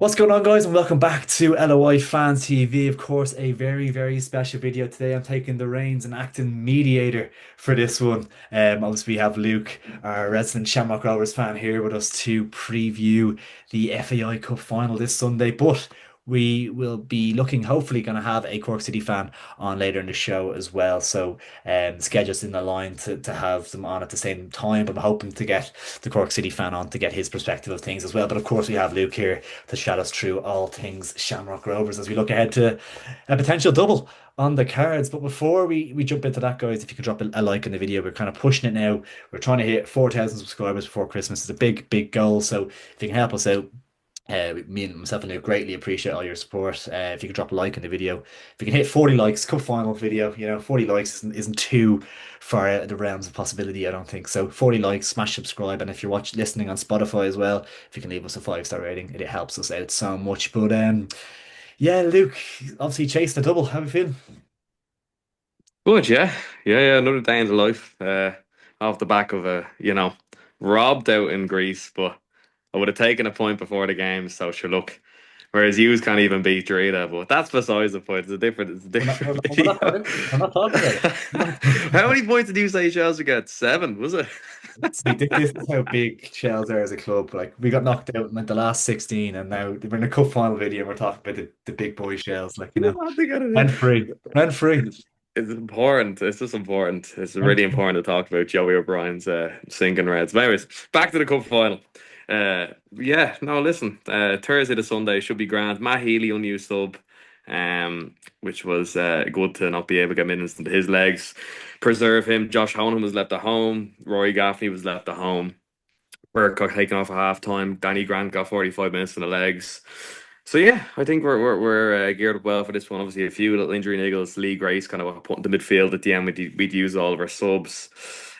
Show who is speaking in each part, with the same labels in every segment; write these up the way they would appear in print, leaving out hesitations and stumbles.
Speaker 1: What's going on, guys, and welcome back to LOI Fan TV. Of course, a very, very special video today. I'm taking the reins and acting mediator for this one. Obviously, we have Luke, our resident Shamrock Rovers fan, here with us to preview the FAI Cup Final this Sunday. But we will be looking, hopefully, going to have a Cork City fan on later in the show as well. So, schedules in the line to have them on at the same time. But I'm hoping to get the Cork City fan on to get his perspective of things as well. But of course, we have Luke here to chat us through all things Shamrock Rovers as we look ahead to a potential double on the cards. But before we jump into that, guys, if you could drop a like in the video, we're kind of pushing it now. We're trying to hit 4,000 subscribers before Christmas. It's a big, big goal. So if you can help us out, me and myself and Luke greatly appreciate all your support. If you could drop a like in the video, if you can hit 40 likes, cup final video, 40 likes isn't too far out of the realms of possibility, I don't think. So 40 likes, smash subscribe, and if you're listening on Spotify as well, if you can leave us a 5-star rating, it helps us out so much. But yeah, Luke, obviously chased the double. How are you feeling?
Speaker 2: Good, yeah. Yeah. Another day in the life. Off the back of robbed out in Greece, but I would have taken a point before the game, so sure look. Whereas yous can't even beat Drita, but that's besides the point. It's a different
Speaker 1: We're not
Speaker 2: video.
Speaker 1: talking. We're not talking about it. We're not talking
Speaker 2: How
Speaker 1: about
Speaker 2: many points did you say Chelsea got? Seven, was it?
Speaker 1: it. See, this is how big Shells are as a club. Like we got knocked out in like the last 16, and now we're in a cup final video. And we're talking about the big boy Shells, like
Speaker 2: You know, I think
Speaker 1: rent free, rent free.
Speaker 2: it's important. It's just important. It's
Speaker 1: Rent
Speaker 2: really important to talk about Joey O'Brien's sinking Reds. But anyways, back to the cup final. Yeah, no, listen. Thursday to Sunday should be grand. Matt Healy unused sub, which was good to not be able to get minutes into his legs. Preserve him. Josh Honan was left at home. Rory Gaffney was left at home. Burke got taken off at half time. Danny Grant got 45 minutes in the legs. So yeah, I think we're geared up well for this one. Obviously, a few little injury niggles. Lee Grace kind of put in the midfield at the end. We'd use all of our subs.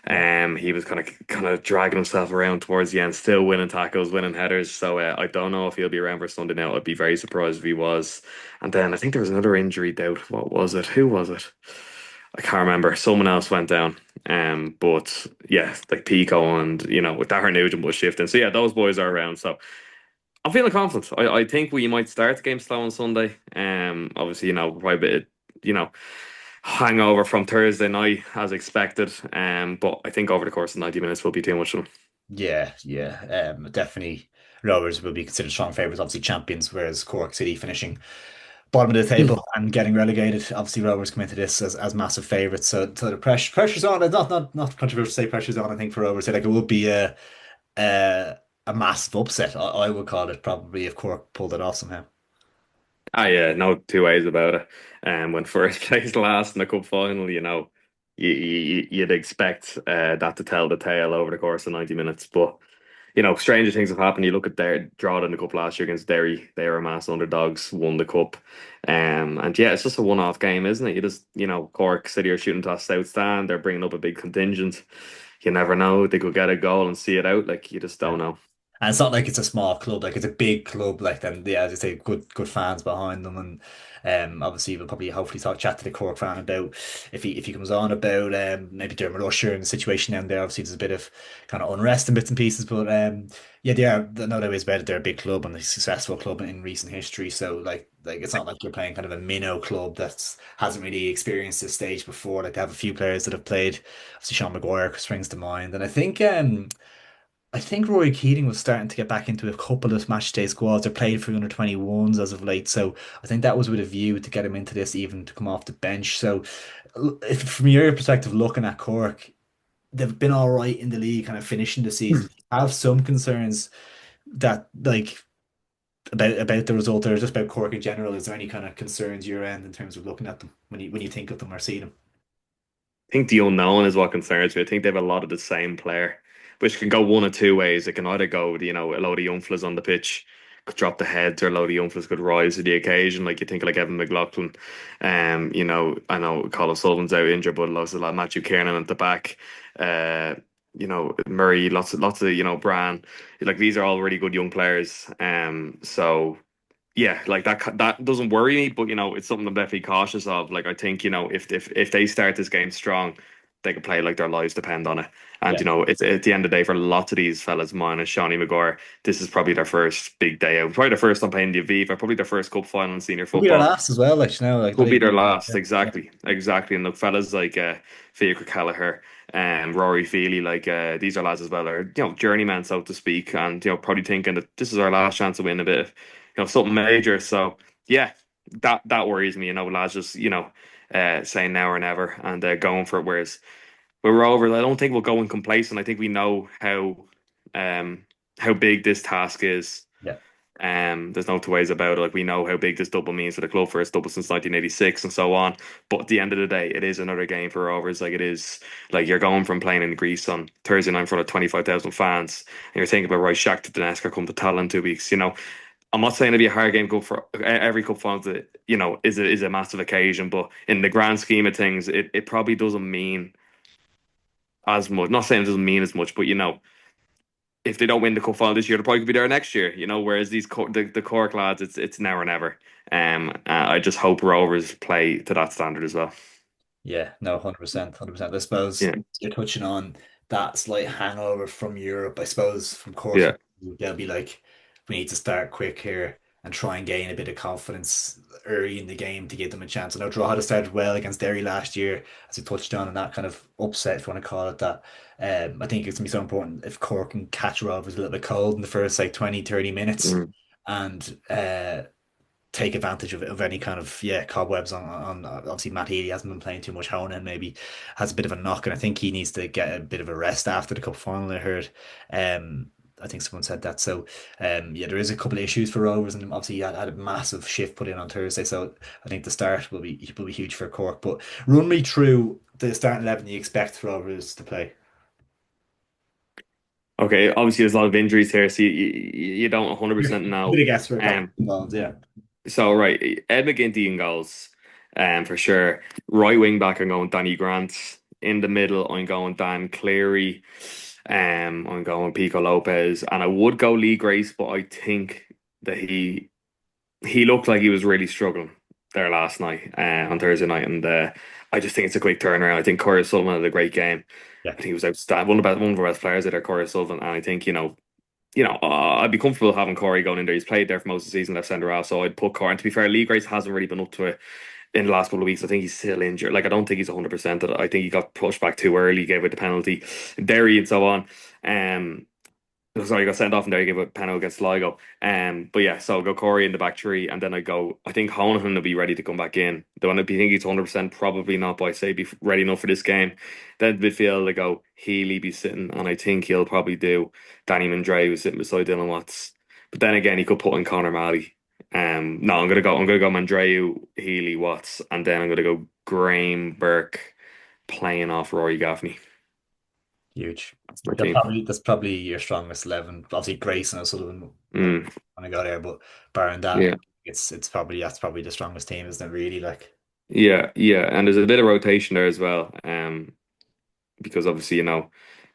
Speaker 1: Yeah.
Speaker 2: He was kind of dragging himself around towards the end, still winning tackles, winning headers. So I don't know if he'll be around for Sunday now. I'd be very surprised if he was. And then I think there was another injury doubt. What was it? Who was it? I can't remember. Someone else went down. But yeah, like Pico and with Darren Nugent was shifting. So yeah, those boys are around. So I'm feeling confident. I think we might start the game slow on Sunday. Obviously, probably a bit, you know, hangover from Thursday night as expected. But I think over the course of 90 minutes will be too much of them.
Speaker 1: Yeah, yeah. Definitely Rovers will be considered strong favourites, obviously champions, whereas Cork City finishing bottom of the table and getting relegated. Obviously Rovers come into this as massive favourites. So the pressure's on. It's not controversial to say pressure's on, I think, for Rovers. Like it would be a a massive upset, I would call it probably if Cork pulled it off somehow.
Speaker 2: Ah, yeah, no two ways about it. When first place last in the cup final, you'd expect that to tell the tale over the course of 90 minutes. But stranger things have happened. You look at their draw in the cup last year against Derry. They were mass underdogs, won the cup. And yeah, it's just a one-off game, isn't it? Cork City are shooting to South Stand. They're bringing up a big contingent. You never know. They could get a goal and see it out. Like, you just don't know.
Speaker 1: And it's not like it's a small club, like it's a big club, like then yeah, as I say, good fans behind them, and obviously we'll probably hopefully chat to the Cork fan about if he comes on about maybe Dermot Usher and the situation down there. Obviously there's a bit of kind of unrest and bits and pieces, but yeah, they are no doubt about it. They're a big club and a successful club in recent history. So like it's not like you're playing kind of a minnow club that's hasn't really experienced this stage before. Like they have a few players that have played. Obviously Sean Maguire springs to mind, and I think Rory Keating was starting to get back into a couple of match day squads or played for under 21s as of late. So I think that was with a view to get him into this, even to come off the bench. So if, from your perspective, looking at Cork, they've been all right in the league, kind of finishing the season. I have some concerns that about the result or just about Cork in general. Is there any kind of concerns your end in terms of looking at them when you think of them or see them?
Speaker 2: I think the unknown is what concerns me. I think they have a lot of the same player, which can go one of two ways. It can either go, a load of young fellas on the pitch could drop the heads, or a load of young fellas could rise to the occasion. Like you think like Evan McLaughlin, I know Colin Sullivan's out injured, but lots of like Matthew Kiernan at the back. Murray, lots of Bran. Like these are all really good young players. So yeah, like that doesn't worry me, but it's something I'm definitely cautious of. Like I think if they start this game strong, they could play like their lives depend on it. And
Speaker 1: Yeah.
Speaker 2: you know, it's at the end of the day for lots of these fellas, mine and Shawnee McGuire, this is probably their first big day out. Probably their first time playing the Aviva, probably their first cup final in senior
Speaker 1: Could be our
Speaker 2: football.
Speaker 1: last as well, like, like not
Speaker 2: Could be
Speaker 1: even.
Speaker 2: their last,
Speaker 1: Yeah.
Speaker 2: exactly, exactly. And look, fellas like Fiacre Callagher and Rory Feely, like these are lads as well, are journeymen, so to speak, and probably thinking that this is our last chance to win a bit of something major. So yeah, that worries me. Lads just saying now or never and going for it. Whereas we're over, I don't think we'll go in complacent. I think we know um how big this task is.
Speaker 1: Yeah.
Speaker 2: There's no two ways about it. Like we know how big this double means for the club, first double since 1986 and so on. But at the end of the day, it is another game for Rovers. Like it is, like you're going from playing in Greece on Thursday night in front of 25,000 fans, and you're thinking about right, Shakhtar Donetsk are come to Tallinn in 2 weeks. I'm not saying it'd be a hard game to go for every cup final. Is a massive occasion, but in the grand scheme of things, it probably doesn't mean as much. Not saying it doesn't mean as much, but if they don't win the cup final this year, they'll probably be there next year. Whereas the Cork lads, it's now or never. I just hope Rovers play to that standard as well.
Speaker 1: Yeah, no, 100%, 100%. I suppose
Speaker 2: Yeah,
Speaker 1: you're touching on that slight hangover from Europe. I suppose from Cork,
Speaker 2: yeah,
Speaker 1: they'll be like, we need to start quick here and try and gain a bit of confidence early in the game to give them a chance. I know Drogheda started well against Derry last year, as we touched on, and that kind of upset, if you want to call it that. I think it's going to be so important if Cork can catch Rovers a little bit cold in the first like 20, 30 minutes
Speaker 2: mm,
Speaker 1: and take advantage of any kind of cobwebs on obviously Matt Healy hasn't been playing too much Hona and maybe has a bit of a knock, and I think he needs to get a bit of a rest after the cup final. I heard I think someone said that. So yeah, there is a couple of issues for Rovers, and obviously he had a massive shift put in on Thursday, so I think the start will be huge for Cork. But run me through the starting 11 you expect Rovers to play.
Speaker 2: okay. Obviously, there's a lot of injuries here, so you don't 100%
Speaker 1: A bit
Speaker 2: know.
Speaker 1: of guesswork
Speaker 2: Um,
Speaker 1: involved, yeah.
Speaker 2: so right, Ed McGinty in goals, for sure. Right wing back, I'm going Danny Grant. In the middle, I'm going Dan Cleary. I'm going Pico Lopez, and I would go Lee Grace, but I think that he looked like he was really struggling there last night on Thursday night, and I just think it's a quick turnaround. I think Corey Sullivan had a great game.
Speaker 1: Yeah.
Speaker 2: I think he was outstanding, one of our best players there, Corey Sullivan, and I think I'd be comfortable having Corey going in there. He's played there for most of the season, left centre half, so I'd put Corey. And to be fair, Lee Grace hasn't really been up to it in the last couple of weeks. I think he's still injured. Like I don't think he's 100%. I think he got pushed back too early, gave away the penalty, Derry and so on. Um, Sorry, he got sent off and there he gave a penalty against Sligo. But yeah, so I'll go Corey in the back three, and then I think Honohan will be ready to come back in. Do I think he's 100%? Probably not, but I say be ready enough for this game. Then midfield, I go Healy be sitting, and I think he'll probably do Danny Mandre, who's sitting beside Dylan Watts. But then again, he could put in Connor Malley. No, I'm gonna go Mandreu, Healy, Watts, and then I'm gonna go Graham Burke playing off Rory Gaffney.
Speaker 1: Huge.
Speaker 2: That's my
Speaker 1: That's
Speaker 2: team.
Speaker 1: probably your strongest 11. Obviously, Grayson or Sullivan would
Speaker 2: Mm,
Speaker 1: want to go there, but barring that,
Speaker 2: yeah.
Speaker 1: it's probably that's probably the strongest team, isn't it? Really, like,
Speaker 2: Yeah, yeah, and there's a bit of rotation there as well. Because obviously,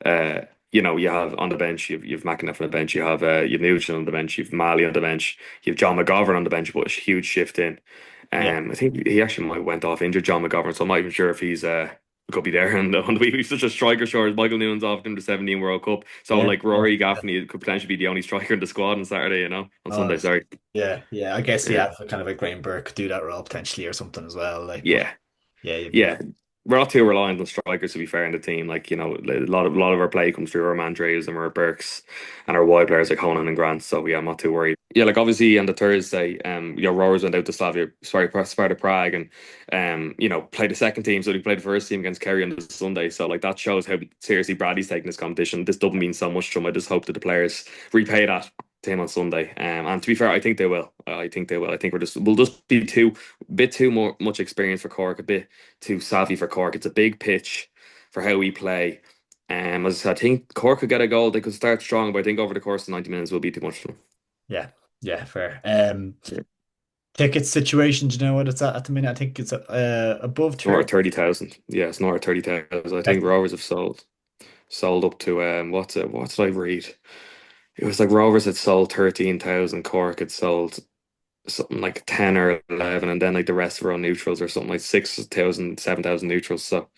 Speaker 2: uh, you have on the bench, you've McAnuff on the bench, you have Nugent on the bench, you've Mali on the bench, you've John McGovern on the bench, but a huge shift in.
Speaker 1: yeah,
Speaker 2: I think he actually might went off injured, John McGovern, so I'm not even sure if he's could be there on the week. He's such a striker short. Michael Noonan's off in the 17 World Cup, so
Speaker 1: yeah,
Speaker 2: like
Speaker 1: yeah,
Speaker 2: Rory
Speaker 1: yeah.
Speaker 2: Gaffney could potentially be the only striker in the squad on Saturday, on
Speaker 1: Oh,
Speaker 2: Sunday. Sorry.
Speaker 1: yeah, yeah. I guess
Speaker 2: Yeah,
Speaker 1: yeah, kind of a Graham Burke could do that role potentially or something as well. Like, but
Speaker 2: yeah.
Speaker 1: yeah, you've
Speaker 2: Yeah, we're not too reliant on strikers to be fair in the team. Like a lot of our play comes through our Mandres and our Burks and our wide players like Conan and Grant. So yeah, I'm not too worried. Yeah, like obviously on the Thursday, your Rovers went out to Sparta Prague, and played the second team. So they played the first team against Kerry on the Sunday. So like that shows how seriously Bradley's taking this competition. This doesn't mean so much to him. I just hope that the players repay that to him on Sunday. And to be fair, I think they will. I think they will. I think we'll just be bit too much experience for Cork, a bit too savvy for Cork. It's a big pitch for how we play. As I said, I think Cork could get a goal. They could start strong, but I think over the course of 90 minutes will be too much for them.
Speaker 1: yeah, yeah, fair.
Speaker 2: Yeah.
Speaker 1: Ticket situation, do you know what it's at the minute? I think it's above
Speaker 2: It's not
Speaker 1: 30.
Speaker 2: at 30,000. Yeah, it's not at 30,000. I think Rovers have sold up to what's it? What did I read? It was like Rovers had sold 13,000, Cork had sold something like 10 or 11, and then like the rest were on neutrals or something like 6,000, 7,000 neutrals. So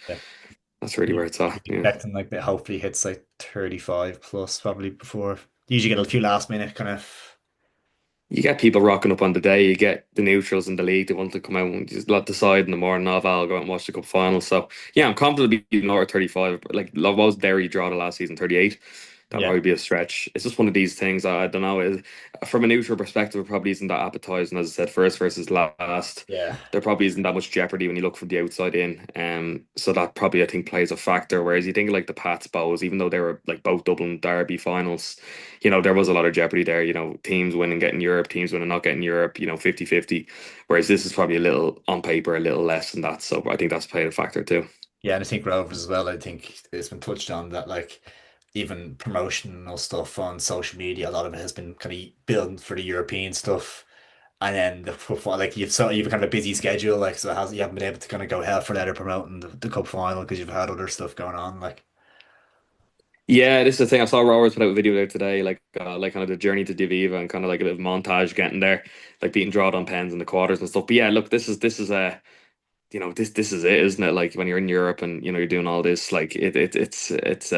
Speaker 2: That's really
Speaker 1: You,
Speaker 2: where it's at.
Speaker 1: you're
Speaker 2: Yeah.
Speaker 1: expecting like that hopefully hits like 35 plus probably before. You usually get a few last minute kind of.
Speaker 2: You get people rocking up on the day. You get the neutrals in the league. They want to come out and just let decide in the morning of. I'll go out and watch the cup final. So yeah, I'm confident beating North 35. Like what was Derry draw the last season 38. That'll
Speaker 1: Yeah,
Speaker 2: probably be a stretch. It's just one of these things. I don't know. From a neutral perspective, it probably isn't that appetizing. As I said, first versus last.
Speaker 1: yeah,
Speaker 2: There probably isn't that much jeopardy when you look from the outside in. So that probably I think plays a factor. Whereas you think like the Pats Bows, even though they were like both Dublin Derby finals, there was a lot of jeopardy there. Teams winning, getting Europe, teams winning, not getting Europe, 50-50. Whereas this is probably a little, on paper, a little less than that. So I think that's played a factor too.
Speaker 1: yeah. And I think Rovers as well. I think it's been touched on that like even promotional stuff on social media, a lot of it has been kind of building for the European stuff. And then the football, like you've kind of a busy schedule, like so it has you haven't been able to kind of go hell for leather promoting the cup final because you've had other stuff going on. Like,
Speaker 2: Yeah, this is the thing. I saw Rovers put out a video there today, like kind of the journey to Diviva and kind of like a little montage getting there, like beating drawdown pens in the quarters and stuff. But yeah, look, this is a this is it, isn't it? Like when you're in Europe and you're doing all this, like it's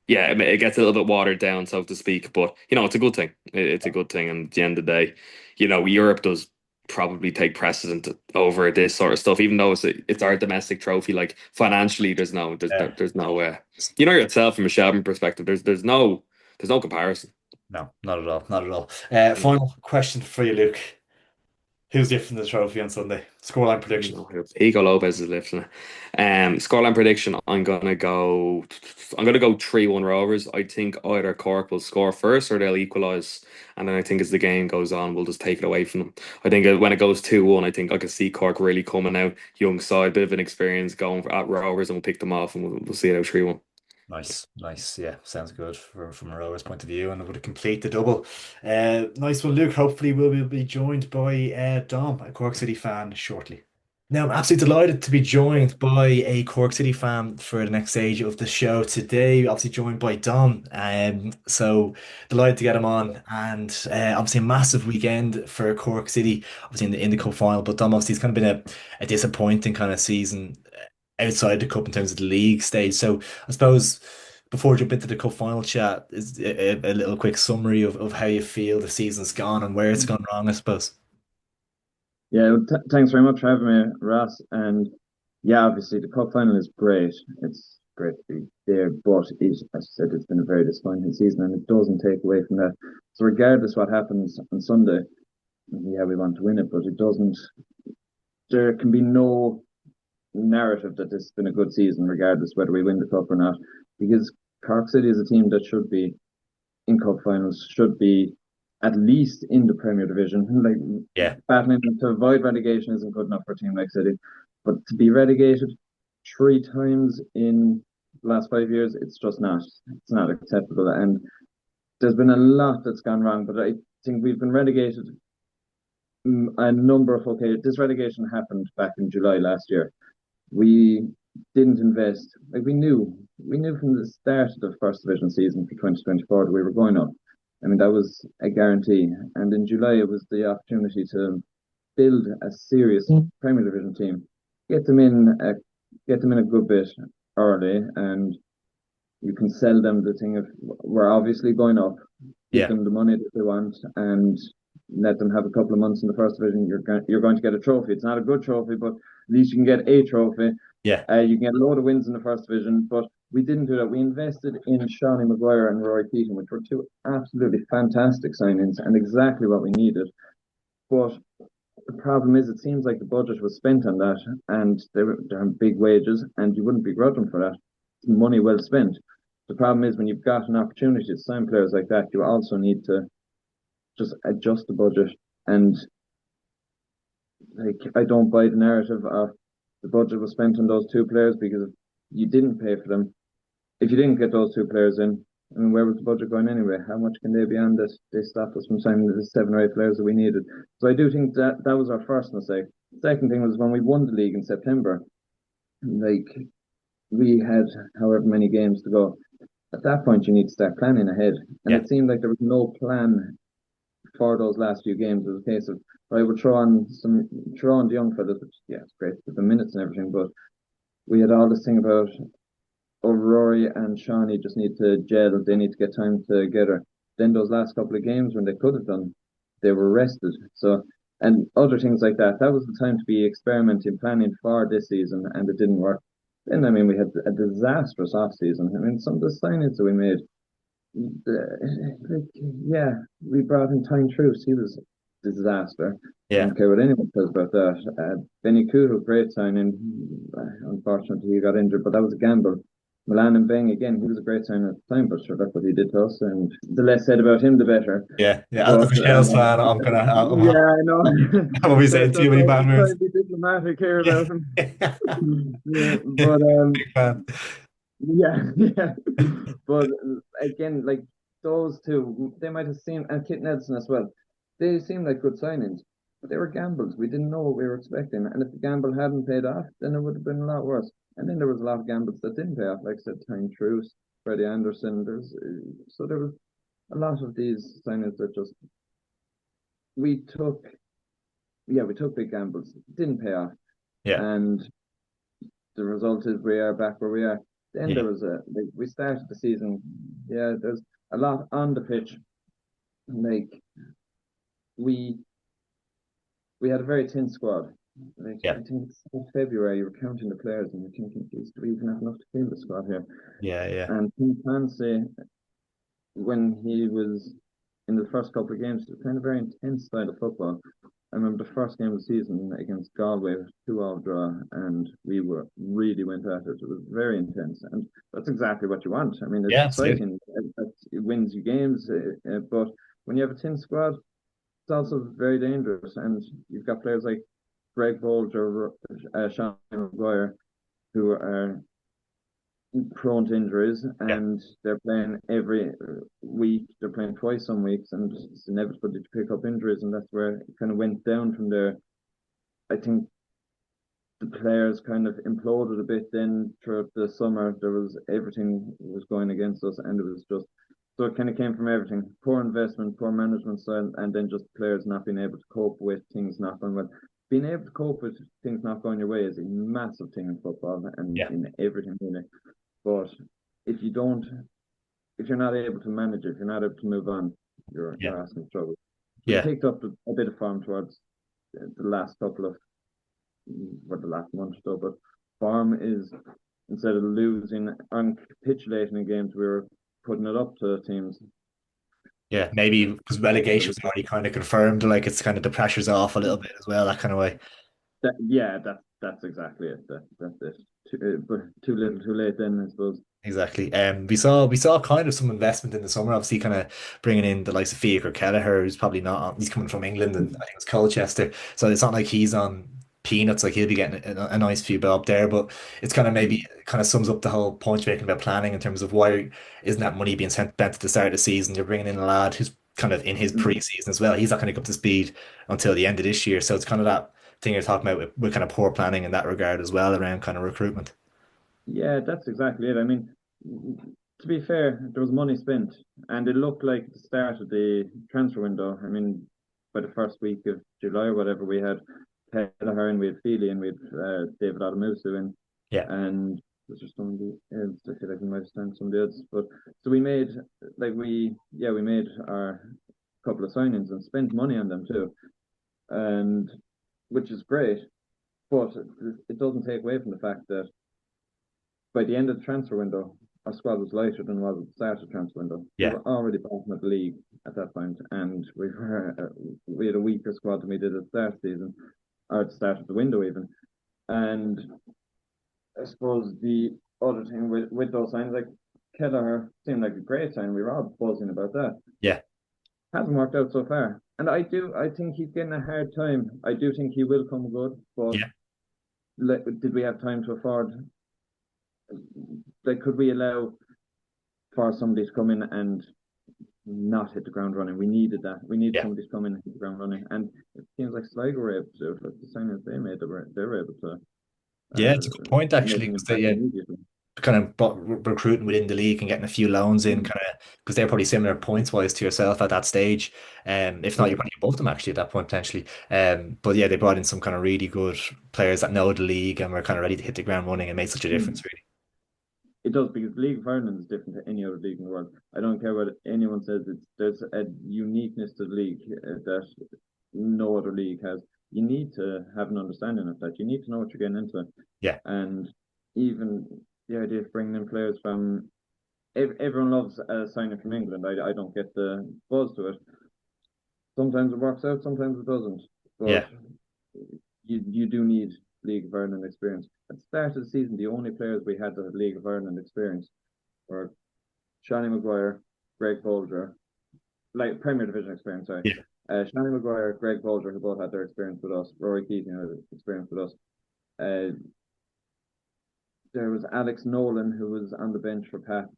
Speaker 2: yeah, it gets a little bit watered down, so to speak. But it's a good thing. It's a good thing, and at the end of the day, Europe does probably take precedent over this sort of stuff, even though it's our domestic trophy. Like financially,
Speaker 1: yeah,
Speaker 2: there's no yourself from a Shelbourne perspective. There's no comparison.
Speaker 1: no, not at all, not at all.
Speaker 2: Mm.
Speaker 1: Final question for you, Luke. Who's lifting the trophy on Sunday? Scoreline prediction.
Speaker 2: No, Hugo Lopez is lifting it. Scoreline prediction. I'm gonna go 3-1 Rovers. I think either Cork will score first or they'll equalise. And then I think as the game goes on, we'll just take it away from them. I think when it goes 2-1, I think I can see Cork really coming out, young side, bit of an experience going at Rovers, and we'll pick them off and we'll see it out 3-1.
Speaker 1: Nice, nice. Yeah, sounds good from a rower's point of view, and it would complete the double. Nice one, Luke. Hopefully, we'll be joined by Dom, a Cork City fan, shortly. Now, I'm absolutely delighted to be joined by a Cork City fan for the next stage of the show today. Obviously, joined by Dom. So delighted to get him on, and obviously a massive weekend for Cork City. Obviously in the cup final, but Dom obviously it's kind of been a disappointing kind of season outside the cup in terms of the league stage. So I suppose before we jump into the cup final chat, is a little quick summary of how you feel the season's gone and where it's gone wrong, I suppose.
Speaker 3: Yeah, well, thanks very much for having me, Ross. And yeah, obviously the cup final is great. It's great to be there, but as I said, it's been a very disappointing season, and it doesn't take away from that. So regardless what happens on Sunday, yeah, we want to win it, but it doesn't. There can be no narrative that this has been a good season, regardless whether we win the cup or not, because Cork City is a team that should be in cup finals, should be at least in the Premier Division. Like
Speaker 1: Yeah,
Speaker 3: battling to avoid relegation isn't good enough for a team like City, but to be relegated 3 times in the last 5 years, it's just not. It's not acceptable, and there's been a lot that's gone wrong. But I think we've been relegated a number of okay. This relegation happened back in July last year. We didn't invest. Like we knew from the start of the first division season for 2024 that we were going up. I mean, that was a guarantee. And in July, it was the opportunity to build a serious Premier Division team, get them in a get them in a good bit early, and you can sell them the thing of we're obviously going up, give
Speaker 1: yeah,
Speaker 3: them the money that they want, and let them have a couple of months in the first division. You're going to get a trophy. It's not a good trophy, but at least you can get a trophy.
Speaker 1: yeah,
Speaker 3: You can get a load of wins in the first division, but we didn't do that. We invested in Shawnee Maguire and Roy Keaton, which were two absolutely fantastic signings and exactly what we needed. But the problem is, it seems like the budget was spent on that, and they're on big wages, and you wouldn't begrudge them for that. It's money well spent. The problem is, when you've got an opportunity to sign players like that, you also need to just adjust the budget. And like, I don't buy the narrative of the budget was spent on those two players because you didn't pay for them. If you didn't get those two players in, I mean, where was the budget going anyway? How much can they be on that they stopped us from signing the 7 or 8 players that we needed? So I do think that that was our first mistake. Second thing was when we won the league in September, like we had however many games to go. At that point, you need to start planning ahead. And
Speaker 1: yeah,
Speaker 3: it seemed like there was no plan for those last few games. It was a case of, right, we'll throw on the young fellas, which, yeah, it's great with the minutes and everything, but we had all this thing about Rory and Shawnee just need to gel. They need to get time together. Then those last couple of games when they could have done, they were rested. So and other things like that. That was the time to be experimenting, planning for this season, and it didn't work. Then I mean, we had a disastrous off season. I mean, some of the signings that we made, like, yeah, we brought in Tyne Truce. He was a disaster. I
Speaker 1: Yeah.
Speaker 3: don't care what anyone says about that. Benny Cootle, great signing. Unfortunately, he got injured, but that was a gamble. Milan and Beng again, he was a great signing at the time, but sure, that's what he did to us. And the less said about him, the better.
Speaker 1: Yeah. Yeah. As
Speaker 3: But
Speaker 1: a Shells fan,
Speaker 3: yeah, I know.
Speaker 1: I won't be saying too
Speaker 3: That's
Speaker 1: many
Speaker 3: why
Speaker 1: bad
Speaker 3: we try
Speaker 1: words.
Speaker 3: to be diplomatic here
Speaker 1: Yeah.
Speaker 3: about him. Yeah,
Speaker 1: Yeah.
Speaker 3: but
Speaker 1: Big fan.
Speaker 3: yeah, yeah. But again, like those two, they might have seemed, and Kit Nelson as well. They seemed like good signings, but they were gambles. We didn't know what we were expecting, and if the gamble hadn't paid off, then it would have been a lot worse. And then there was a lot of gambles that didn't pay off, like I said, Tyne Truce, Freddie Anderson. So there was a lot of these signings that just we took, yeah, we took big gambles, didn't pay off,
Speaker 1: Yeah.
Speaker 3: and the result is we are back where we are. Then
Speaker 1: Yeah.
Speaker 3: there was like, we started the season. Yeah, there's a lot on the pitch. Like we we had a very thin squad. Like
Speaker 1: Yeah.
Speaker 3: I think it's in February, you were counting the players and you're thinking, geez, do we even have enough to fill the squad here?
Speaker 1: Yeah. Yeah.
Speaker 3: And Tim Clancy, when he was in the first couple of games, playing a very intense style of football. I remember the first game of the season against Galway, 2-2 draw, and we were really went at it. It was very intense, and that's exactly what you want. I mean, it's
Speaker 1: Yeah. Absolutely.
Speaker 3: exciting. It wins you games, but when you have a thin squad, it's also very dangerous. And you've got players like Greg Bolger, Sean Maguire, who are prone to injuries,
Speaker 1: Yeah.
Speaker 3: and they're playing every week. They're playing twice some weeks, and it's inevitable to pick up injuries, and that's where it kind of went down from there. I think the players kind of imploded a bit then throughout the summer. There was everything was going against us, and it was just so it kind of came from everything: poor investment, poor management style, and then just players not being able to cope with things not going well. Being able to cope with things not going your way is a massive thing in football and
Speaker 1: Yeah.
Speaker 3: in everything really. But if you don't, if you're not able to manage it, if you're not able to move on,
Speaker 1: Yeah.
Speaker 3: you're asking for trouble. We
Speaker 1: Yeah.
Speaker 3: picked up a bit of form towards the last couple of, or the last month or so, but form is instead of losing and capitulating in games, we were putting it up to teams.
Speaker 1: Yeah. Maybe because relegation was already kind of confirmed, like it's kind of the pressure's off a little bit as well, that kind of way.
Speaker 3: Yeah, that's exactly it. That's it. But too little, too late. Then I suppose.
Speaker 1: Exactly. We saw kind of some investment in the summer, obviously, kind of bringing in the likes of Fiacre Kelleher, who's probably not on, he's coming from England, and I think it's Colchester, so it's not like he's on peanuts, like he'll be getting a nice few bob there, but it's kind of maybe kind of sums up the whole point you're making about planning in terms of why isn't that money being spent at the start of the season? You're bringing in a lad who's kind of in his pre-season as well. He's not going to get up to speed until the end of this year, so it's kind of that thing you're talking about with kind of poor planning in that regard as well around kind of recruitment.
Speaker 3: Yeah, that's exactly it. I mean, to be fair, there was money spent, and it looked like the start of the transfer window. I mean, by the first week of July or whatever, we had Kelleher and we had Feely and we had David Adamusu
Speaker 1: Yeah.
Speaker 3: and was there somebody else? I feel like we might have done somebody else, but so we made like we made our couple of signings and spent money on them too, and which is great, but it doesn't take away from the fact that by the end of the transfer window, our squad was lighter than was at the start of the transfer window. We
Speaker 1: Yeah.
Speaker 3: were already bottom of the league at that point, and we had a weaker squad than we did at the start of the season, or at the start of the window even. And I suppose the other thing with those signs, like Kelleher seemed like a great sign. We were all buzzing about that.
Speaker 1: Yeah.
Speaker 3: Hasn't worked out so far. And I think he's getting a hard time. I do think he will come good, but
Speaker 1: Yeah.
Speaker 3: did we have time to afford? Like, could we allow for somebody to come in and not hit the ground running? We needed that. We needed
Speaker 1: Yeah.
Speaker 3: somebody to come in and hit the ground running. And it seems like Sligo were able to do it. Like the signings they made, they were able to
Speaker 1: Yeah, it's a good point
Speaker 3: make
Speaker 1: actually,
Speaker 3: an
Speaker 1: because
Speaker 3: impact
Speaker 1: they
Speaker 3: immediately.
Speaker 1: kind of recruiting within the league and getting a few loans in,
Speaker 3: Mm.
Speaker 1: kind of because they're probably similar points wise to yourself at that stage. If not,
Speaker 3: Yeah.
Speaker 1: you're probably above them actually at that point potentially. But yeah, they brought in some kind of really good players that know the league and were kind of ready to hit the ground running and make such a difference,
Speaker 3: Mm.
Speaker 1: really.
Speaker 3: it does, because the League of Ireland is different to any other league in the world. I don't care what anyone says. There's a uniqueness to the league that no other league has. You need to have an understanding of that. You need to know what you're getting into,
Speaker 1: Yeah,
Speaker 3: and even the idea of bringing in players from everyone loves a signing from England. I don't get the buzz to it. Sometimes it works out, sometimes it doesn't. But
Speaker 1: yeah.
Speaker 3: you do need League of Ireland experience. At the start of the season, the only players we had that had League of Ireland experience were Shani Maguire, Greg Bolger, like Premier Division experience, sorry.
Speaker 1: Yeah.
Speaker 3: Shani Maguire, Greg Bolger, who both had their experience with us. Rory Keating had experience with us. Uh, there was Alex Nolan, who was on the bench for Pat.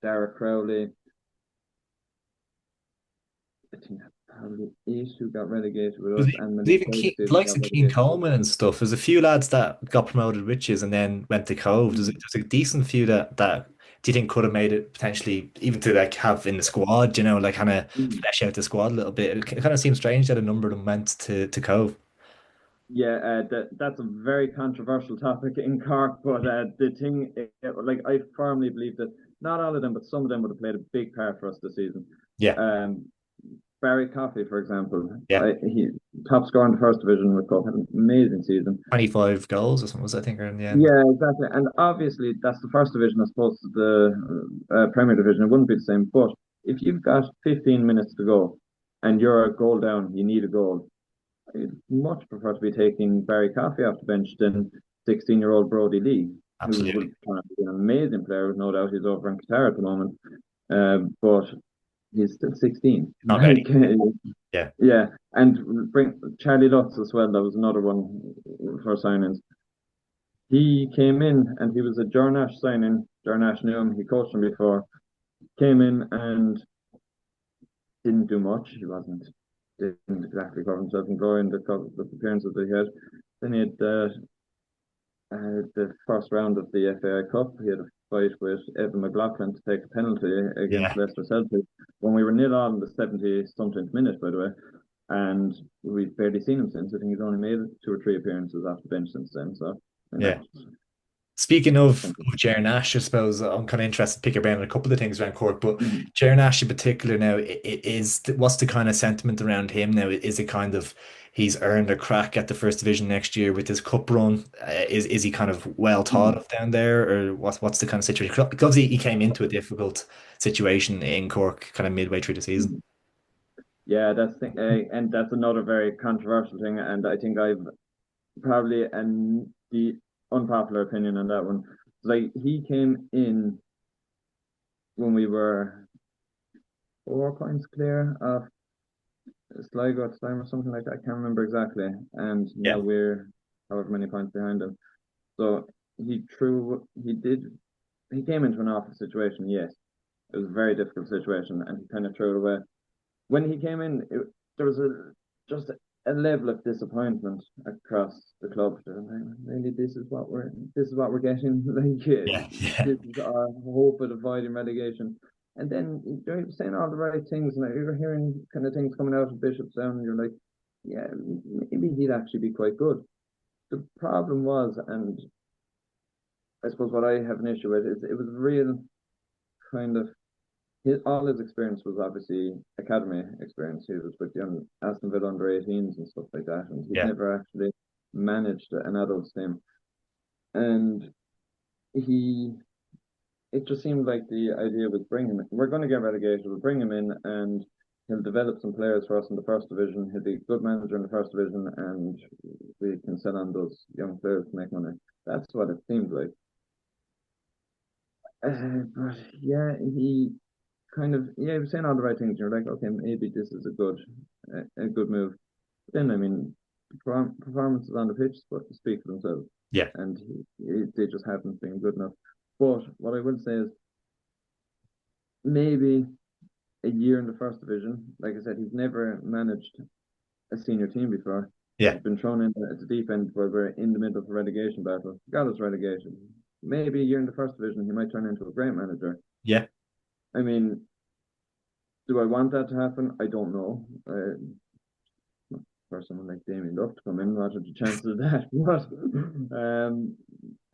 Speaker 3: Dara Crowley. I think probably eight who got relegated with
Speaker 1: Was
Speaker 3: us,
Speaker 1: it,
Speaker 3: and
Speaker 1: was
Speaker 3: Malik
Speaker 1: even
Speaker 3: Davis
Speaker 1: the
Speaker 3: who
Speaker 1: likes
Speaker 3: got
Speaker 1: of Keane
Speaker 3: relegated with us.
Speaker 1: Coleman and stuff. There's a few lads that got promoted witches and then went to Cove. There's a decent few that do you think could have made it potentially even to like have in the squad, like kind of
Speaker 3: Mm.
Speaker 1: flesh out the squad a little bit. It kind of seems strange that a number of them went to Cove.
Speaker 3: Yeah, that's a very controversial topic in Cork, but the thing, like, I firmly believe that not all of them, but some of them would have played a big part for us this season.
Speaker 1: Yeah,
Speaker 3: Um, Barry Coffey, for example,
Speaker 1: yeah.
Speaker 3: he top scorer in the first division with Cork, had an amazing season.
Speaker 1: 25 goals or something was I think in the end.
Speaker 3: Yeah, exactly, and obviously that's the first division as opposed to the Premier Division. It wouldn't be the same, but if you've got 15 minutes to go and you're a goal down, you need a goal. I'd much prefer to be taking Barry Coffey off the bench than 16-year-old Brody Lee, who would
Speaker 1: Absolutely.
Speaker 3: turn out to be an amazing player. No doubt he's over in Qatar at the moment, but he's still 16.
Speaker 1: Not
Speaker 3: Like,
Speaker 1: ready. Yeah,
Speaker 3: yeah, and bring Charlie Lutz as well. That was another one for signings. He came in and he was a Jornash signing. Jornash knew him. He coached him before. Came in and didn't do much. He wasn't didn't exactly cover himself in glory in the appearances that he had. Then he had the first round of the FAI Cup. He had a fight with Evan McLaughlin to take a penalty against
Speaker 1: yeah,
Speaker 3: Leicester Celtic when we were nil on in the 70 something minute, by the way. And we've barely seen him since. I think he's only made two or three appearances off the bench since then. So, and
Speaker 1: yeah.
Speaker 3: that's
Speaker 1: Speaking of
Speaker 3: something.
Speaker 1: Jer Nash, I suppose I'm kind of interested to pick your brain on a couple of things around Cork, but
Speaker 3: Mhm.
Speaker 1: Jer Nash in particular now, what's the kind of sentiment around him now? Is it kind of he's earned a crack at the first division next year with his cup run? Is he kind of well thought
Speaker 3: Mhm.
Speaker 1: of down there, or what's the kind of situation? Because he came into a difficult situation in Cork kind of midway through the season.
Speaker 3: Mhm. Yeah, and that's another very controversial thing. And I think I've probably the unpopular opinion on that one. Like, he came in when we were 4 points clear of Sligo at the time or something like that. I can't remember exactly. And now
Speaker 1: Yeah,
Speaker 3: we're however many points behind him. So he came into an awful situation, yes. It was a very difficult situation and he kind of threw it away. When he came in, there was just a level of disappointment across the club. Really, this is what we're getting. Like,
Speaker 1: yeah, yeah,
Speaker 3: this is our hope of avoiding relegation. And then you're saying all the right things, and you're hearing kind of things coming out of Bishopstown, and you're like, yeah, maybe he'd actually be quite good. The problem was, and I suppose what I have an issue with, is it was real kind of all his experience was obviously academy experience. He was with young Aston Villa under 18s and stuff like that, and he'd
Speaker 1: yeah,
Speaker 3: never actually managed an adult team. And he, it just seemed like the idea was bring him. We're going to get relegated. We'll bring him in, and he'll develop some players for us in the first division. He'll be a good manager in the first division, and we can sell on those young players to make money. That's what it seemed like. But yeah, he was saying all the right things. You're like, okay, maybe this is a good move. Then, I mean, performances on the pitch speak for themselves,
Speaker 1: yeah,
Speaker 3: and they just haven't been good enough. But what I will say is maybe a year in the first division. Like I said, he's never managed a senior team before.
Speaker 1: yeah,
Speaker 3: He's been thrown in at the deep end where we're in the middle of a relegation battle. Got us relegation. Maybe a year in the first division, he might turn into a great manager.
Speaker 1: yeah.
Speaker 3: I mean, do I want that to happen? I don't know. For someone like Damien Duff to come in, what are the chances of that? But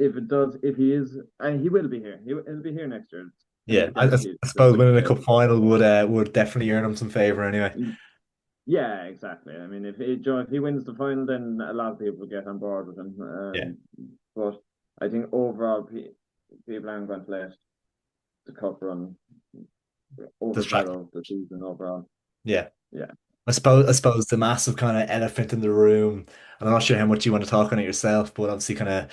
Speaker 3: if it does, if he is, and he will be here. He'll be here next year. It's kind
Speaker 1: Yeah,
Speaker 3: of
Speaker 1: I,
Speaker 3: guaranteed.
Speaker 1: I
Speaker 3: Just
Speaker 1: suppose
Speaker 3: like
Speaker 1: winning a
Speaker 3: you
Speaker 1: cup final would definitely earn him some favor anyway.
Speaker 3: said. Yeah, exactly. I mean, if he wins the final, then a lot of people get on board with him.
Speaker 1: Yeah,
Speaker 3: But I think overall, people aren't going to let the cup run
Speaker 1: distract.
Speaker 3: overshadow the season overall.
Speaker 1: Yeah.
Speaker 3: Yeah.
Speaker 1: I suppose the massive kind of elephant in the room, and I'm not sure how much you want to talk on it yourself, but obviously kind of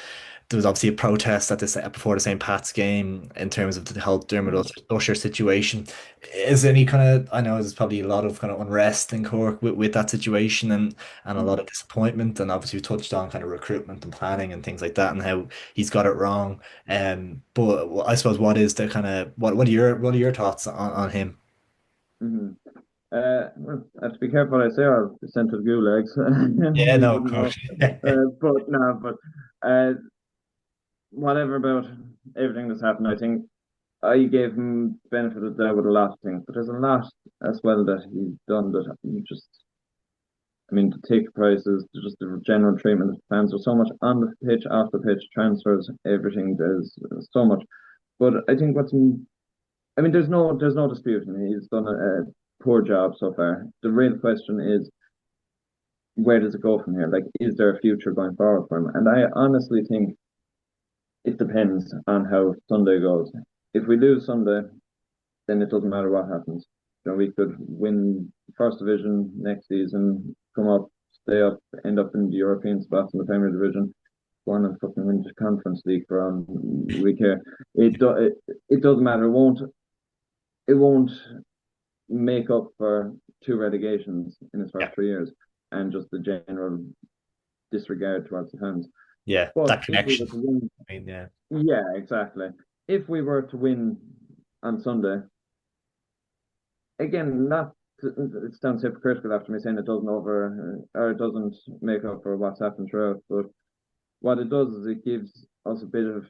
Speaker 1: there was obviously a protest at this before the St. Pat's game in terms of the whole Dermot Usher situation. Is there any kind of, I know there's probably a lot of kind of unrest in Cork with that situation and a lot of disappointment, and obviously we touched on kind of recruitment and planning and things like that and how he's got it wrong. But I suppose what is the kind of what are your thoughts on him?
Speaker 3: Mm-hmm. Well, I have to be careful what I say, or be sent to the gulags.
Speaker 1: Yeah,
Speaker 3: We
Speaker 1: no, of
Speaker 3: wouldn't know.
Speaker 1: course.
Speaker 3: But no, but whatever about everything that's happened, I think I gave him benefit of the doubt with a lot of things, but there's a lot as well that he's done that you just, I mean, the ticket prices, just the general treatment of the fans. There's so much on the pitch, off the pitch, transfers, everything. There's so much. But I think I mean, there's no disputing. He's done a poor job so far. The real question is, where does it go from here? Like, is there a future going forward for him? And I honestly think it depends on how Sunday goes. If we lose Sunday, then it doesn't matter what happens. You know, we could win first division next season, come up, stay up, end up in the European spots in the Premier Division, go on and fucking win the Conference League for we care. It doesn't matter. It won't make up for two relegations in his
Speaker 1: Yeah,
Speaker 3: first 3 years and just the general disregard towards the fans.
Speaker 1: yeah,
Speaker 3: But
Speaker 1: that
Speaker 3: if we were
Speaker 1: connection.
Speaker 3: to win,
Speaker 1: I mean, yeah,
Speaker 3: yeah, exactly. If we were to win on Sunday, again, not it sounds hypocritical after me saying it doesn't or it doesn't make up for what's happened throughout, but what it does is it gives us a bit of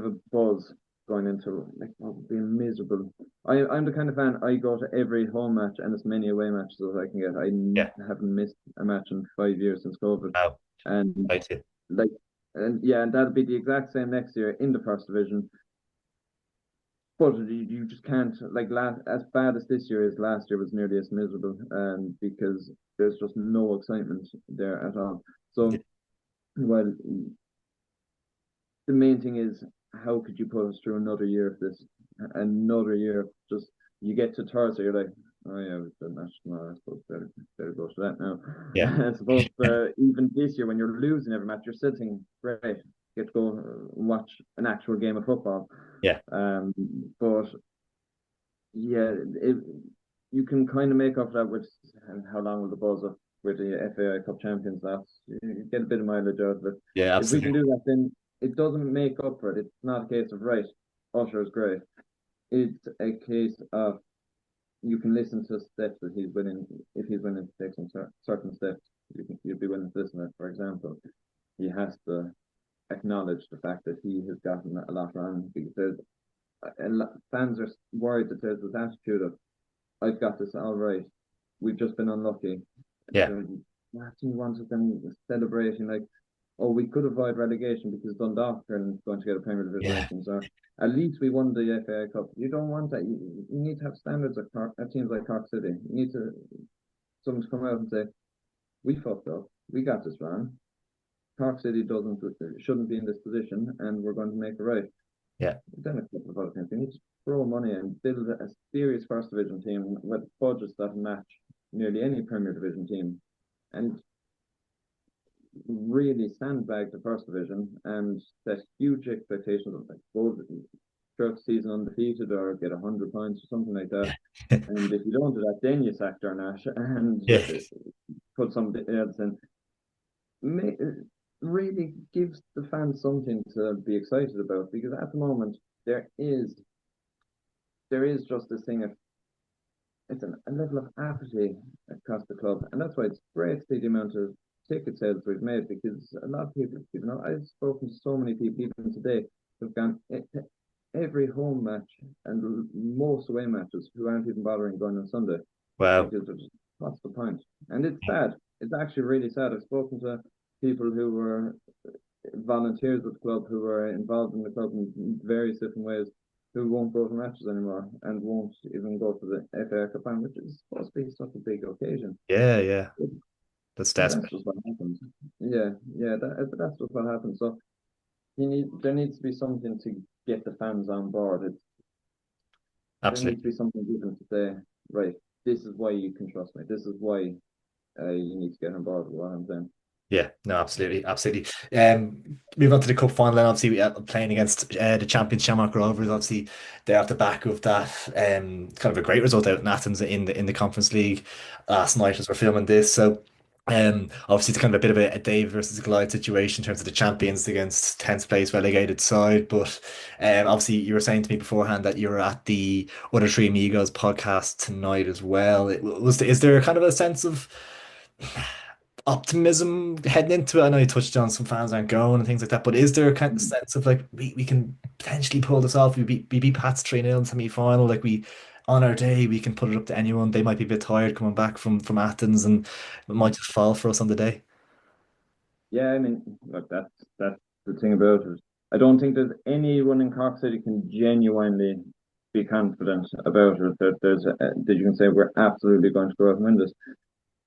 Speaker 3: a buzz going into like being miserable. I'm the kind of fan I go to every home match and as many away matches as I can get.
Speaker 1: yeah.
Speaker 3: Haven't missed a match in 5 years since COVID,
Speaker 1: Wow,
Speaker 3: and
Speaker 1: I too.
Speaker 3: like and yeah, and that'll be the exact same next year in the first division. But you just can't like last as bad as this year is. Last year was nearly as miserable, because there's just no excitement there at all.
Speaker 1: Yeah,
Speaker 3: So, well, the main thing is how could you put us through another year of this? Another year of just you get to Thursday, you're like, oh yeah, we've done that. No, I suppose better go to that now.
Speaker 1: yeah,
Speaker 3: I suppose even this year when you're losing every match, you're still thinking, great, get to go watch an actual game of football.
Speaker 1: yeah,
Speaker 3: Um, but yeah, you can kind of make up for that with how long will the buzz up with the FAI Cup champions last. You get a bit of mileage out of it.
Speaker 1: yeah,
Speaker 3: If we can
Speaker 1: absolutely.
Speaker 3: do that, then it doesn't make up for it. It's not a case of right, Usher is great. It's a case of you can listen to steps that he's willing. If he's willing to take some certain steps, you'd be willing to listen to it. For example, he has to acknowledge the fact that he has gotten a lot wrong because fans are worried that there's this attitude of I've got this all right. We've just been unlucky.
Speaker 1: Yeah,
Speaker 3: That's he wanted them celebrating like, oh, we could avoid relegation because Dundalk are going to get a Premier Division
Speaker 1: yeah,
Speaker 3: license, or at least we won the FAI Cup. You don't want that. You need to have standards at teams like Cork City. You need someone to come out and say, we fucked up. We got this wrong. Cork City shouldn't be in this position, and we're going to make it right.
Speaker 1: yeah,
Speaker 3: Then a couple of other things. We need to throw money and build a serious first division team with budgets that match nearly any Premier Division team, and really sandbag the first division and set huge expectations of like go throughout the season undefeated or get 100 points or something like that. And if you don't do that, then you sack Darnash and
Speaker 1: yeah,
Speaker 3: put something else in. Really gives the fans something to be excited about because at the moment there is just this thing of it's a level of apathy across the club, and that's why it's great to see the amount of ticket sales we've made because a lot of people, I've spoken to so many people even today who've gone to every home match and most away matches who aren't even bothering going on Sunday
Speaker 1: wow,
Speaker 3: because they're just, what's the point? And it's sad. It's actually really sad. I've spoken to people who were volunteers with the club who are involved in the club in various different ways who won't go to matches anymore and won't even go to the FAI Cup Final, which is supposed to be such a big occasion.
Speaker 1: Yeah, yeah. That's
Speaker 3: But that's
Speaker 1: desperate.
Speaker 3: just what happens. Yeah, yeah, that's just what happens. So there needs to be something to get the fans on board. There needs to
Speaker 1: Absolutely.
Speaker 3: be something given to say, right, this is why you can trust me. This is why you need to get on board with what I'm saying.
Speaker 1: Yeah, no, absolutely, absolutely. Move on to the cup final, then obviously we are playing against the champion Shamrock Rovers. Obviously, they're off the back of that kind of a great result out in Athens in the Conference League last night as we're filming this. So, obviously it's kind of a bit of a Dave versus Goliath situation in terms of the champions against 10th place relegated side. But obviously, you were saying to me beforehand that you were at the Other Three Amigos podcast tonight as well. Is there kind of a sense of optimism heading into it? I know you touched on some fans aren't going and things like that, but is there a kind of sense of like we can potentially pull this off? We beat Pats 3-0 in semi-final. Like we on our day we can put it up to anyone. They might be a bit tired coming back from Athens and it might just fall for us on the day.
Speaker 3: Yeah, I mean, look, that's the thing about it. I don't think there's anyone in Cork City can genuinely be confident about it that you can say we're absolutely going to go out and win this,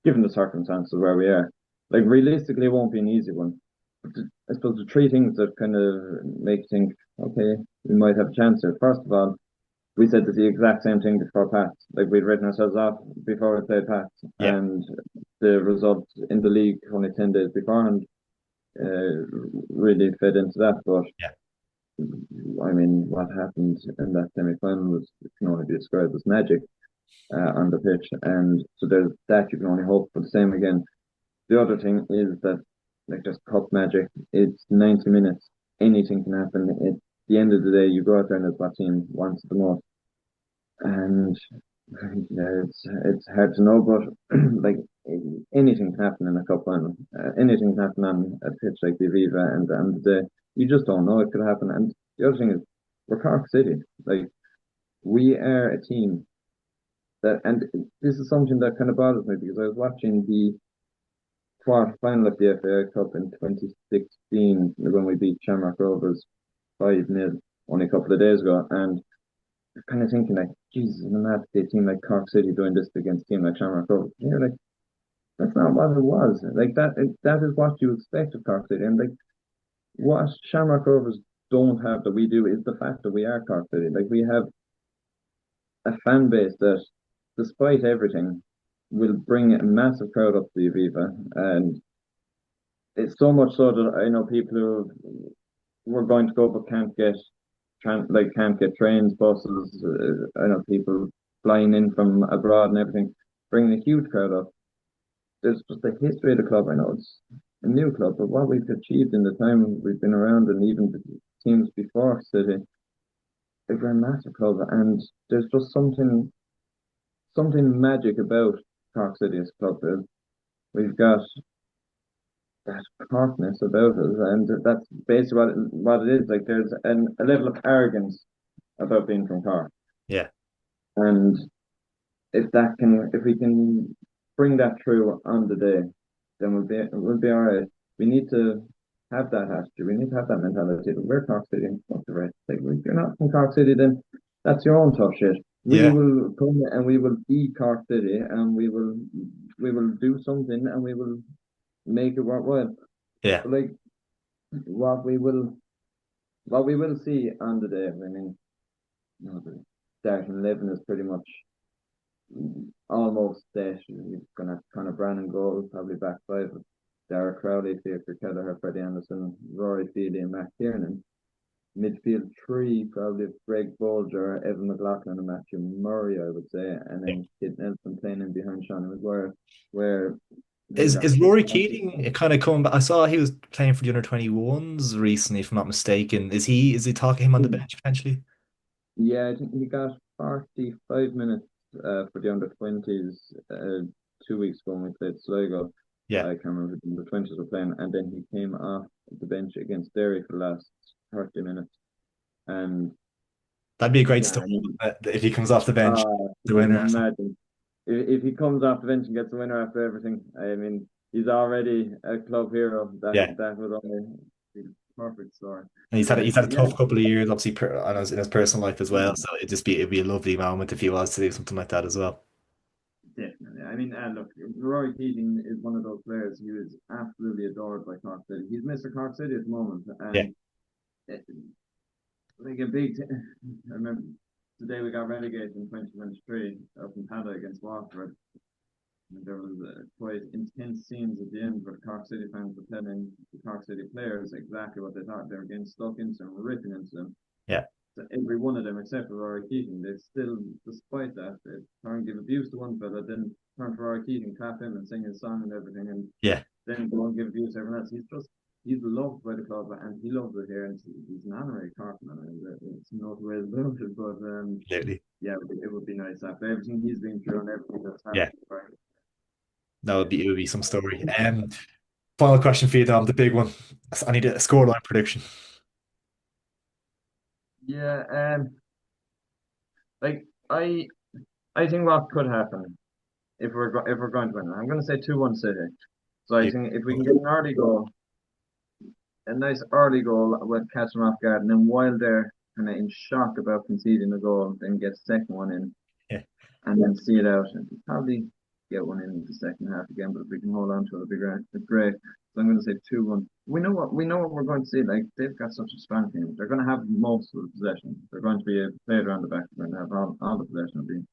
Speaker 3: given the circumstances where we are. Like realistically, it won't be an easy one. But I suppose the three things that kind of make you think, okay, we might have a chance here. First of all, we said the exact same thing before Pats. Like we'd written ourselves off before we played Pats,
Speaker 1: Yeah,
Speaker 3: and the result in the league only 10 days beforehand really fed into that. But
Speaker 1: yeah,
Speaker 3: I mean, what happened in that semi-final was can only be described as magic on the pitch, and so there's that you can only hope for the same again. The other thing is that like just cup magic. It's 90 minutes. Anything can happen. At the end of the day, you go out there and it's what team wants it the most. And yeah, it's hard to know, but like anything can happen in a cup final. Anything can happen on a pitch like the Aviva, and you just don't know it could happen. And the other thing is, we're Cork City. Like we are a team and this is something that kind of bothers me because I was watching the quarter final of the FAI Cup in 2016 when we beat Shamrock Rovers 5-0 only a couple of days ago, and kind of thinking like, Jesus, I'm not a team like Cork City doing this against a team like Shamrock Rovers. And you're like, that's not what it was. Like that is what you expect of Cork City. And like what Shamrock Rovers don't have that we do is the fact that we are Cork City. Like we have a fan base that, despite everything, will bring a massive crowd up to the Aviva. And it's so much so that I know people who were going to go but can't get trains, buses. I know people flying in from abroad and everything, bringing a huge crowd up. There's just the history of the club. I know it's a new club, but what we've achieved in the time we've been around, and even the teams before City, they're a massive club, and there's just something magic about Cork City as a club. We've got that Corkness about us, and that's basically what it is. Like there's a level of arrogance about being from Cork,
Speaker 1: yeah,
Speaker 3: and if we can bring that through on the day, then we'll be all right. We need to have that attitude. We need to have that mentality. We're Cork City, and fuck the rest. Like if you're not from Cork City, then that's your own tough shit. We
Speaker 1: yeah,
Speaker 3: will come and we will be Cork City, and we will do something, and we will make it worthwhile.
Speaker 1: yeah.
Speaker 3: But like what we will what we will see on the day. I mean, the starting 11 is pretty much almost set. You're gonna kind of Brandon goal, probably back five with Dara Crowley, Theatre Kelleher, Freddie Anderson, Rory Feely, and Matt Kiernan. Midfield three, probably Greg Bolger, Evan McLaughlin, and Matthew Murray, I would say, and then Kid Nelson playing in behind Sean Maguire, where we've got
Speaker 1: Is
Speaker 3: Chris
Speaker 1: Rory
Speaker 3: Francis.
Speaker 1: Keating kind of coming back? I saw he was playing for the under 21s recently, if I'm not mistaken. Is he talking him on the bench potentially?
Speaker 3: Yeah, I think he got 45 minutes for the under 20s 2 weeks ago when we played Sligo.
Speaker 1: Yeah,
Speaker 3: I can't remember who the under 20s were playing, and then he came off the bench against Derry for the last 30 minutes. And
Speaker 1: that'd be a great
Speaker 3: yeah,
Speaker 1: story
Speaker 3: I mean,
Speaker 1: if he comes off the bench, the winner or something.
Speaker 3: imagine if he comes off the bench and gets the winner after everything. I mean, he's already a club hero. That
Speaker 1: Yeah.
Speaker 3: that would only be the perfect story.
Speaker 1: And he's had a
Speaker 3: But yeah,
Speaker 1: tough couple of years, obviously, in his personal life as well. So it'd be a lovely moment if he was to do something like that as well.
Speaker 3: definitely. I mean, look, Rory Keating is one of those players who is absolutely adored by Cork City. He's Mr. Cork City at the moment,
Speaker 1: Yeah,
Speaker 3: and it, like a big. I remember the day we got relegated in 2023 up in Pada against Waterford. And there was quite intense scenes at the end where the Cork City fans were telling the Cork City players exactly what they thought they were getting stuck into and were ripping into them.
Speaker 1: yeah,
Speaker 3: So every one of them, except for Rory Keating, they still, despite that, they try and give abuse to one fella, then turn to Rory Keating, clap him, and sing his song and everything, and
Speaker 1: yeah,
Speaker 3: then go and give abuse to everyone else. He's loved by the club, and he loves it here, and he's an honorary Corkman, and it's no way about it. But
Speaker 1: absolutely.
Speaker 3: yeah, it would be nice after everything he's been through and everything that's
Speaker 1: Yeah,
Speaker 3: happened. Right?
Speaker 1: that it would be some story. Final question for you, Dom, the big one. I need a scoreline prediction.
Speaker 3: Yeah, like I think what could happen if we're going to win, I'm going to say 2-1 City. So I
Speaker 1: You-
Speaker 3: think if we can get an early goal, a nice early goal with catch them off guard, and then while they're kind of in shock about conceding a goal, then get the second one in,
Speaker 1: Yeah,
Speaker 3: and then see it out, and probably get one in the second half again. But if we can hold on to it, it'll be great. It's great. So I'm going to say 2-1. We know what we're going to see. Like they've got such a strong team. They're going to have most of the possession. They're going to be played around the back. They're going to have all the possession. It'll be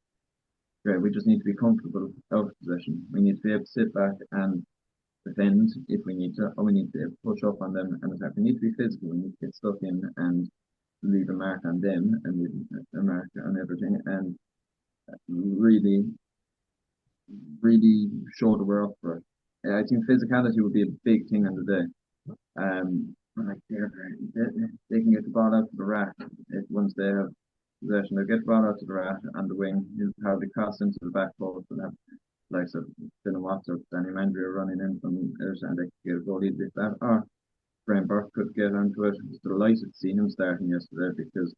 Speaker 3: great. We just need to be comfortable out of possession. We need to be able to sit back and defend if we need to, or we need to push up on them and attack. We need to be physical. We need to get stuck in and leave a mark on them and leave a mark on everything and really, really show that we're up for it. I think physicality would be a big thing on the day. Like they can get the ball out to the rack once they have possession. They'll get the ball out to the rack on the wing. He'll probably cross into the back post and have like so Dylan Watts or Danny Mandry are running in from others and they could get a goal either if that or Brian Burke could get onto it. I was delighted to see him starting yesterday because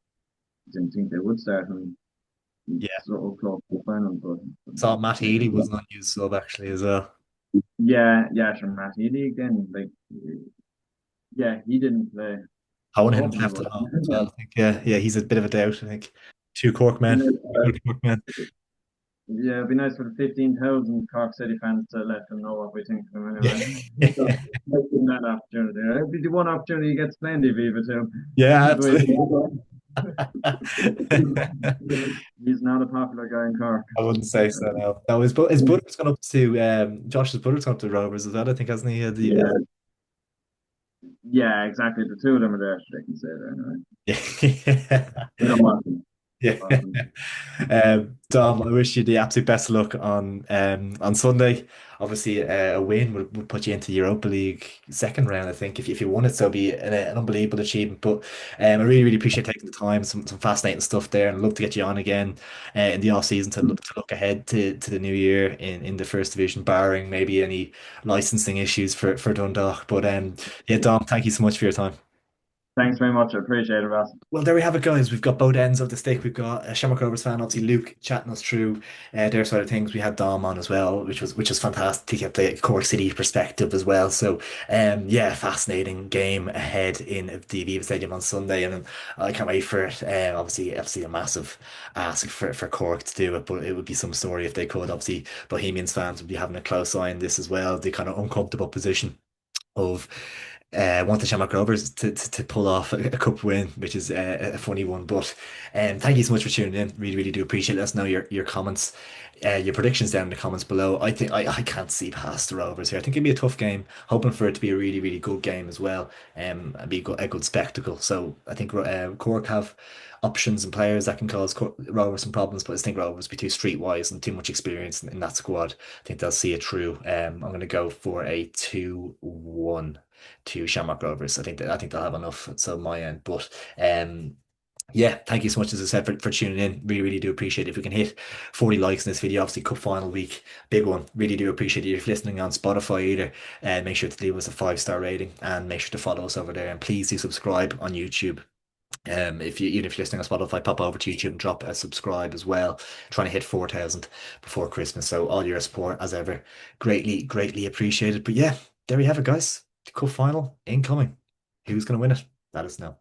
Speaker 3: I didn't think they would start him
Speaker 1: yeah.
Speaker 3: so close to the final. But
Speaker 1: Saw Matt Healy was not used sub actually as well.
Speaker 3: yeah, sure, Matt Healy again. Like, yeah, he didn't play.
Speaker 1: I want him
Speaker 3: Hoping he
Speaker 1: left at
Speaker 3: would.
Speaker 1: home as well. I think yeah, he's a bit of a doubt. I think two Cork men, two Cork men.
Speaker 3: Yeah, it'd be nice for the 15,000 Cork City fans to let them know what we think of them
Speaker 1: Yeah,
Speaker 3: anyway. So, let's give him that opportunity. It'd be the one opportunity he gets plenty, Viva, too.
Speaker 1: yeah,
Speaker 3: The way
Speaker 1: absolutely.
Speaker 3: he's not a popular guy in Cork.
Speaker 1: I wouldn't say so. No, no. His brother's gone up to Josh's brother's gone up to Rovers as well. I think hasn't he?
Speaker 3: Yeah, yeah, exactly. The two of them are there, so they can say that anyway.
Speaker 1: Yeah.
Speaker 3: We don't want them.
Speaker 1: Yeah.
Speaker 3: Want them.
Speaker 1: Dom, I wish you the absolute best of luck on Sunday. Obviously, a win would put you into the Europa League second round, I think, if you won it. So it'd be an unbelievable achievement. But I really, really appreciate taking the time. Some fascinating stuff there, and I'd love to get you on again in the off season to look ahead to the new year in the first division, barring maybe any licensing issues for Dundalk. But yeah, Dom, thank you so much for your time.
Speaker 3: Thanks very much. I appreciate it, Ross.
Speaker 1: Well, there we have it, guys. We've got both ends of the stick. We've got a Shamrock Rovers fan, obviously Luke, chatting us through their side of things. We had Dom on as well, which was fantastic to get the Cork City perspective as well. So, yeah, fascinating game ahead in the Aviva Stadium on Sunday, and I can't wait for it. Obviously, a massive ask for Cork to do it, but it would be some story if they could. Obviously, Bohemians fans would be having a close eye on this as well. The kind of uncomfortable position of want the Shamrock Rovers to pull off a cup win, which is a funny one. But thank you so much for tuning in. Really, really do appreciate it. Let us know your comments, your predictions down in the comments below. I think I can't see past the Rovers here. I think it'd be a tough game. Hoping for it to be a really, really good game as well. And be a good spectacle. So I think Cork have options and players that can cause Rovers some problems, but I think Rovers be too streetwise and too much experience in that squad. I think they'll see it through. I'm going to go for a 2-1 to Shamrock Rovers. I think they'll have enough. So my end, but yeah, thank you so much, as I said, for tuning in. Really, really do appreciate it. If we can hit 40 likes in this video, obviously cup final week, big one. Really do appreciate it. If you're listening on Spotify either, make sure to leave us a 5-star rating and make sure to follow us over there. And please do subscribe on YouTube. If you even if you're listening on Spotify, pop over to YouTube and drop a subscribe as well. Trying to hit 4,000 before Christmas. So all your support, as ever, greatly, greatly appreciated. But yeah, there we have it, guys. The cup final incoming. Who's going to win it? Let us know.